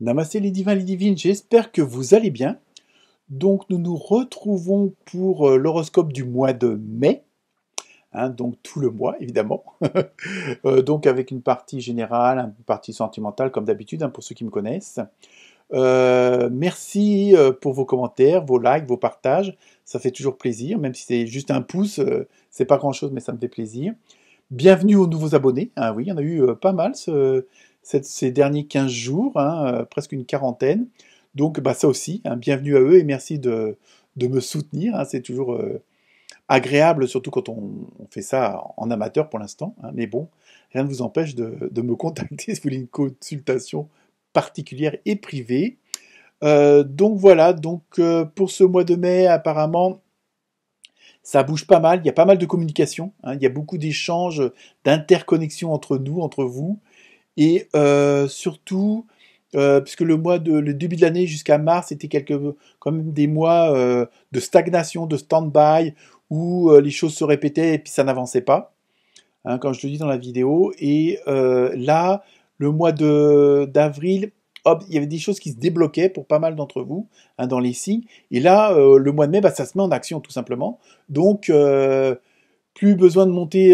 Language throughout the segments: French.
Namasté les divines, j'espère que vous allez bien. Donc nous nous retrouvons pour l'horoscope du mois de mai, hein, donc tout le mois évidemment. Donc avec une partie générale, une partie sentimentale comme d'habitude, hein, pour ceux qui me connaissent. Merci pour vos commentaires, vos likes, vos partages, ça fait toujours plaisir, même si c'est juste un pouce, c'est pas grand chose mais ça me fait plaisir. Bienvenue aux nouveaux abonnés, hein, oui, il y en a eu pas mal ces derniers 15 jours, hein, presque une quarantaine. Donc bah, ça aussi, hein, bienvenue à eux et merci de me soutenir, hein, c'est toujours agréable, surtout quand on fait ça en amateur pour l'instant, hein, mais bon, rien ne vous empêche de me contacter si vous voulez une consultation particulière et privée. Donc voilà, pour ce mois de mai, apparemment, ça bouge pas mal, il y a pas mal de communication, hein, il y a beaucoup d'échanges, d'interconnexions entre nous, entre vous, et surtout, puisque le début de l'année jusqu'à mars était quand même des mois de stagnation, de stand-by, où les choses se répétaient et puis ça n'avançait pas, hein, comme je le dis dans la vidéo. Et là, le mois d'avril, hop, il y avait des choses qui se débloquaient pour pas mal d'entre vous, hein, dans les signes. Et là, le mois de mai, bah, ça se met en action tout simplement. Donc, plus besoin de monter,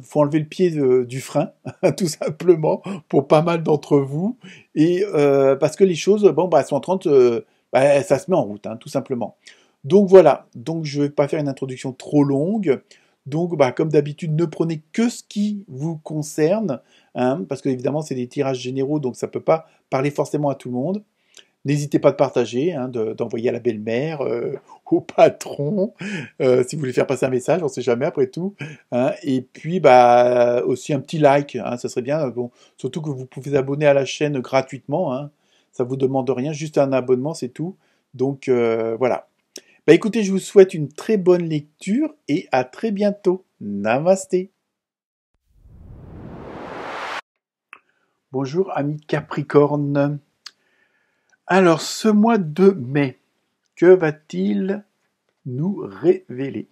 faut enlever le pied du frein, tout simplement, pour pas mal d'entre vous. Et parce que les choses, bon, bah, elles sont en train de, bah, ça se met en route, hein, tout simplement. Donc voilà, donc je vais pas faire une introduction trop longue. Donc, bah, comme d'habitude, ne prenez que ce qui vous concerne, hein, parce que évidemment, c'est des tirages généraux, donc ça peut pas parler forcément à tout le monde. N'hésitez pas de partager, hein, d'envoyer à la belle-mère, au patron, si vous voulez faire passer un message, on sait jamais après tout, hein. Et puis bah aussi un petit like, hein, ça serait bien. Bon, surtout que vous pouvez vous abonner à la chaîne gratuitement, hein, ça vous demande rien, juste un abonnement, c'est tout. Donc voilà. Bah écoutez, je vous souhaite une très bonne lecture et à très bientôt. Namasté. Bonjour amis Capricorne. Alors, ce mois de mai, que va-t-il nous révéler?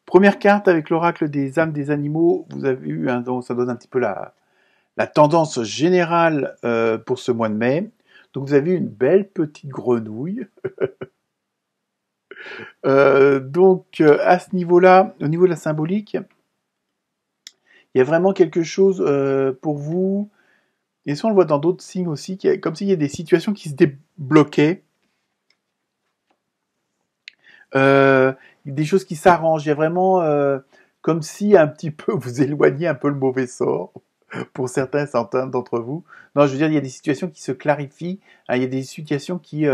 Première carte avec l'oracle des âmes des animaux, vous avez eu, hein, donc ça donne un petit peu la tendance générale pour ce mois de mai. Donc vous avez eu une belle petite grenouille. À ce niveau-là, au niveau de la symbolique, il y a vraiment quelque chose pour vous. Et ça, on le voit dans d'autres signes aussi, comme s'il y a des situations qui se débloquaient. Des choses qui s'arrangent. Il y a vraiment comme si un petit peu vous éloignez un peu le mauvais sort pour certains d'entre vous. Non, je veux dire, il y a des situations qui se clarifient, hein, il y a des situations qui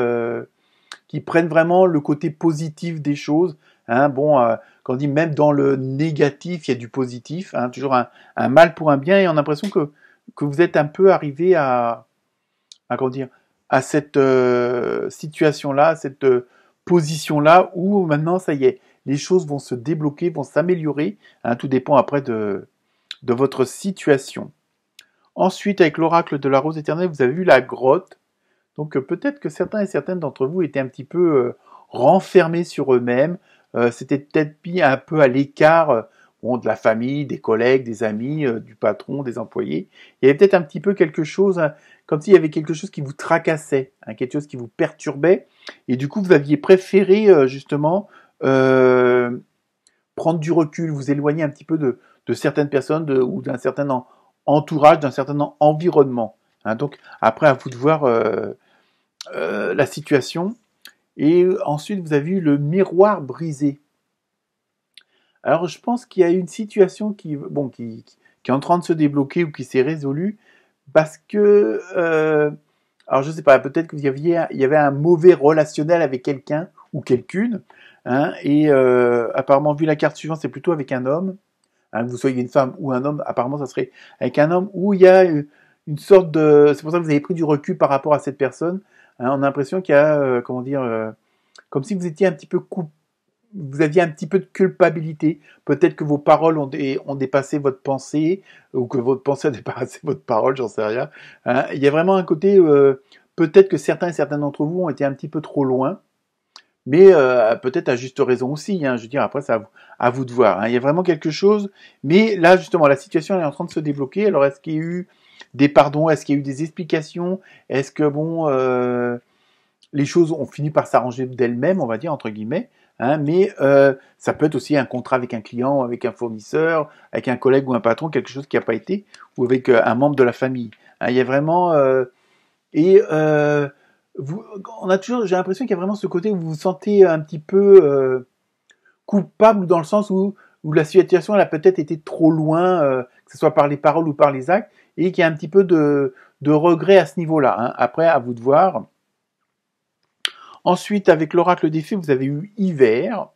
prennent vraiment le côté positif des choses. Hein. Bon, quand on dit même dans le négatif, il y a du positif, hein, toujours un mal pour un bien, et on a l'impression que vous êtes un peu arrivé comment dire, à cette situation-là, à cette position-là, où maintenant, ça y est, les choses vont se débloquer, vont s'améliorer, hein, tout dépend après de votre situation. Ensuite, avec l'oracle de la rose éternelle, vous avez vu la grotte. Donc peut-être que certains et certaines d'entre vous étaient un petit peu renfermés sur eux-mêmes, c'était peut-être mis un peu à l'écart bon, de la famille, des collègues, des amis, du patron, des employés. Il y avait peut-être un petit peu quelque chose, hein, comme s'il y avait quelque chose qui vous tracassait, hein, quelque chose qui vous perturbait, et du coup vous aviez préféré justement prendre du recul, vous éloigner un petit peu de certaines personnes ou d'un certain entourage, d'un certain environnement. Hein. Donc après à vous de voir la situation. Et ensuite vous avez eu le miroir brisé. Alors je pense qu'il y a une situation qui est en train de se débloquer ou qui s'est résolue parce que alors je sais pas, peut-être qu'il y avait un mauvais relationnel avec quelqu'un ou quelqu'une, hein, et apparemment vu la carte suivante c'est plutôt avec un homme, hein, que vous soyez une femme ou un homme, apparemment ça serait avec un homme où il y a une sorte de, c'est pour ça que vous avez pris du recul par rapport à cette personne, hein, on a l'impression qu'il y a comme si vous étiez un petit peu vous aviez un petit peu de culpabilité. Peut-être que vos paroles ont dépassé votre pensée, ou que votre pensée a dépassé votre parole, j'en sais rien. Hein. Il y a vraiment un côté, peut-être que certains et certaines d'entre vous ont été un petit peu trop loin, mais peut-être à juste raison aussi. Hein. Je veux dire, après, c'est à vous de voir. Hein. Il y a vraiment quelque chose, mais là, justement, la situation elle est en train de se débloquer. Alors, est-ce qu'il y a eu des pardons? Est-ce qu'il y a eu des explications? Est-ce que bon, les choses ont fini par s'arranger d'elles-mêmes, on va dire entre guillemets, hein, mais ça peut être aussi un contrat avec un client, avec un fournisseur, avec un collègue ou un patron, quelque chose qui n'a pas été, ou avec un membre de la famille. Hein, il y a vraiment et on a toujours, j'ai l'impression qu'il y a vraiment ce côté où vous vous sentez un petit peu coupable dans le sens où la situation elle a peut-être été trop loin, que ce soit par les paroles ou par les actes, et qu'il y a un petit peu de regret à ce niveau-là. Hein. Après, à vous de voir. Ensuite, avec l'oracle des fées, vous avez eu hiver.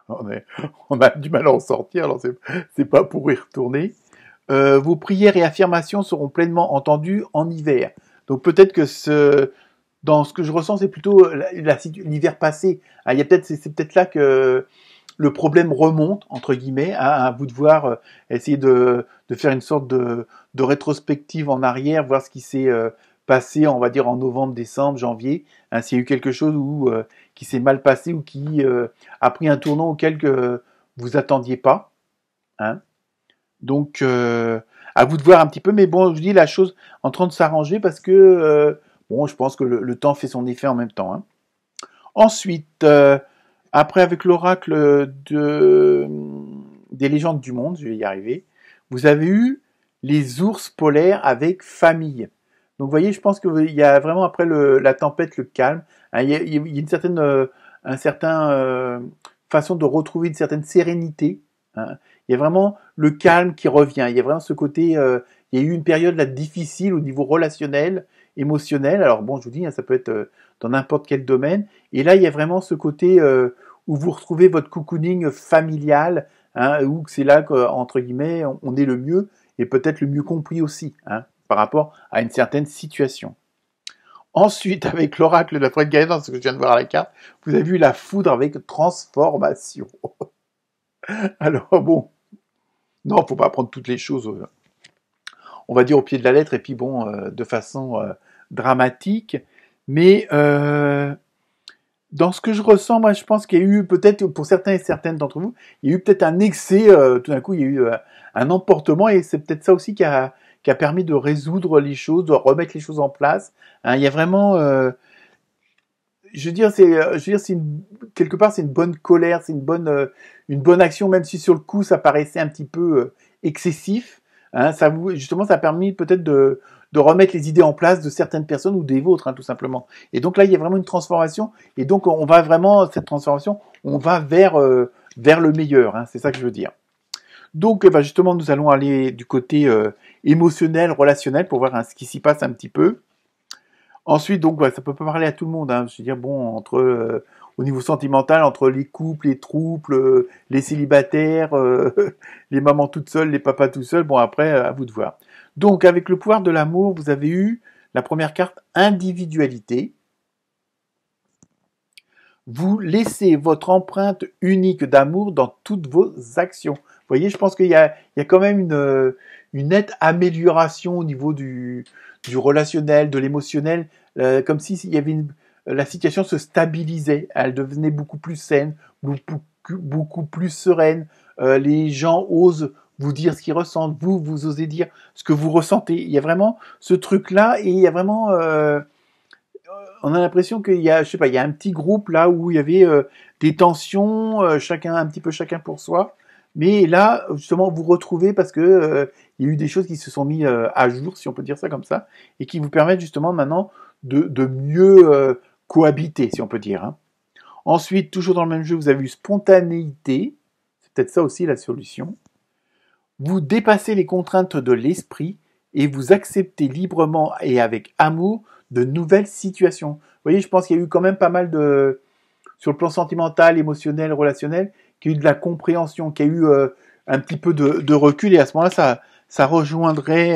On a du mal à en sortir, alors c'est pas pour y retourner. Vos prières et affirmations seront pleinement entendues en hiver. Donc peut-être que dans ce que je ressens, c'est plutôt l'hiver passé. Ah, il y a c'est peut-être là que le problème remonte, entre guillemets, à vous de voir, essayer de faire une sorte de rétrospective en arrière, voir ce qui s'est passé, on va dire, en novembre, décembre, janvier, hein, s'il y a eu quelque chose qui s'est mal passé ou qui a pris un tournant auquel vous attendiez pas. Hein. Donc, à vous de voir un petit peu, mais bon, je dis la chose en train de s'arranger parce que, bon, je pense que le temps fait son effet en même temps. Hein. Ensuite, après, avec l'oracle des légendes du monde, je vais y arriver, vous avez eu les ours polaires avec famille. Donc, vous voyez, je pense qu'il y a vraiment, après la tempête, le calme, hein, il y a une certaine façon de retrouver une certaine sérénité. Hein. Il y a vraiment le calme qui revient. Il y a vraiment ce côté, il y a eu une période là difficile au niveau relationnel, émotionnel. Alors bon, je vous dis, hein, ça peut être dans n'importe quel domaine. Et là, il y a vraiment ce côté où vous retrouvez votre cocooning familial, hein, où c'est là qu'entre guillemets, on est le mieux et peut-être le mieux compris aussi, hein, par rapport à une certaine situation. Ensuite, avec l'oracle de la Fred Gaëtan, ce que je viens de voir à la carte, vous avez vu la foudre avec transformation. Alors bon, non, faut pas prendre toutes les choses, on va dire au pied de la lettre, et puis bon, de façon dramatique. Mais dans ce que je ressens, moi, je pense qu'il y a eu peut-être, pour certains et certaines d'entre vous, il y a eu peut-être un excès, tout d'un coup, il y a eu un emportement, et c'est peut-être ça aussi qui a permis de résoudre les choses, de remettre les choses en place. Hein, il y a vraiment, je veux dire, quelque part, c'est une bonne colère, c'est une bonne action, même si sur le coup, ça paraissait un petit peu excessif. Hein, justement, ça a permis peut-être de remettre les idées en place de certaines personnes ou des vôtres, hein, tout simplement. Et donc là, il y a vraiment une transformation. Et donc, on va vraiment, cette transformation, on va vers le meilleur. Hein, c'est ça que je veux dire. Donc, justement, nous allons aller du côté émotionnel, relationnel, pour voir ce qui s'y passe un petit peu. Ensuite, donc, ça peut pas parler à tout le monde. Hein. Je veux dire, bon, au niveau sentimental, entre les couples, les trouples, les célibataires, les mamans toutes seules, les papas tout seuls, bon, après, à vous de voir. Donc, avec le pouvoir de l'amour, vous avez eu la première carte, individualité. Vous laissez votre empreinte unique d'amour dans toutes vos actions. Vous voyez, je pense qu'il y a quand même une nette amélioration au niveau du relationnel, de l'émotionnel, comme si il y avait la situation se stabilisait, elle devenait beaucoup plus saine, beaucoup plus sereine. Les gens osent vous dire ce qu'ils ressentent, vous osez dire ce que vous ressentez. Il y a vraiment ce truc-là et il y a vraiment on a l'impression qu'il y a, je sais pas, il y a un petit groupe là où il y avait des tensions, un petit peu chacun pour soi. Mais là, justement, vous retrouvez parce que il y a eu des choses qui se sont mis à jour, si on peut dire ça comme ça, et qui vous permettent justement maintenant de mieux cohabiter, si on peut dire. Hein. Ensuite, toujours dans le même jeu, vous avez eu spontanéité. C'est peut-être ça aussi la solution. Vous dépassez les contraintes de l'esprit et vous acceptez librement et avec amour de nouvelles situations. Vous voyez, je pense qu'il y a eu quand même pas mal sur le plan sentimental, émotionnel, relationnel, qu'il y a eu de la compréhension, qu'il y a eu un petit peu de recul, et à ce moment-là, ça rejoindrait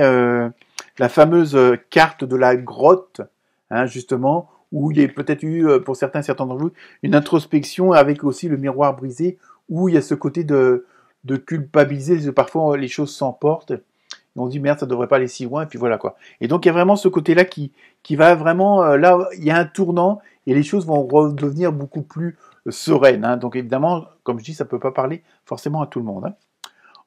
la fameuse carte de la grotte, hein, justement, où il y a peut-être eu, pour certains d'entre vous, une introspection avec aussi le miroir brisé, où il y a ce côté de culpabiliser, parfois les choses s'emportent, on dit merde, ça devrait pas aller si loin, et puis voilà quoi. Et donc il y a vraiment ce côté-là qui va vraiment, là il y a un tournant, et les choses vont redevenir beaucoup plus sereines. Hein. Donc évidemment, comme je dis, ça peut pas parler forcément à tout le monde. Hein.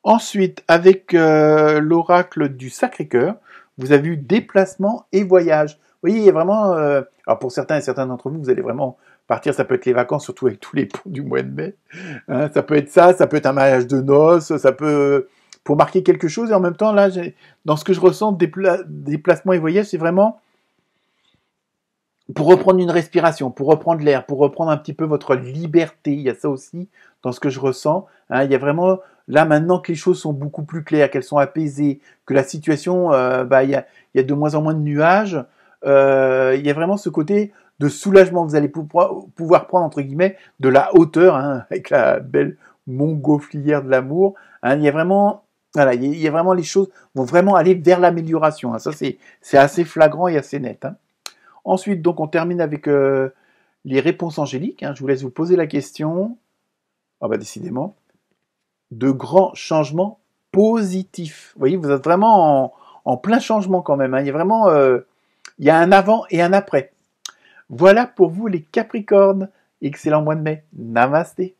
Ensuite, avec l'oracle du Sacré-Cœur, Vous avez eu déplacement et voyage. Vous voyez, il y a vraiment... alors pour certains et certains d'entre vous, vous allez vraiment partir. Ça peut être les vacances, surtout avec tous les ponts du mois de mai. Hein, ça peut être ça peut être un mariage de noces, ça peut... Pour marquer quelque chose. Et en même temps, là, dans ce que je ressens, déplacement et voyage, c'est vraiment... pour reprendre une respiration, pour reprendre l'air, pour reprendre un petit peu votre liberté. Il y a ça aussi dans ce que je ressens. Hein, il y a vraiment, là maintenant que les choses sont beaucoup plus claires, qu'elles sont apaisées, que la situation, il y a de moins en moins de nuages, il y a vraiment ce côté de soulagement. Vous allez pouvoir prendre, entre guillemets, de la hauteur, hein, avec la belle montgolfière de l'amour. Hein, il y a vraiment... Voilà, il y a vraiment les choses vont vraiment aller vers l'amélioration. Hein. Ça, c'est assez flagrant et assez net. Hein. Ensuite, donc, on termine avec les réponses angéliques. Hein. Je vous laisse vous poser la question. Ah bah décidément, de grands changements positifs. Vous voyez, vous êtes vraiment en plein changement quand même. Hein. Il y a vraiment, il y a un avant et un après. Voilà pour vous les Capricornes. Excellent mois de mai. Namasté.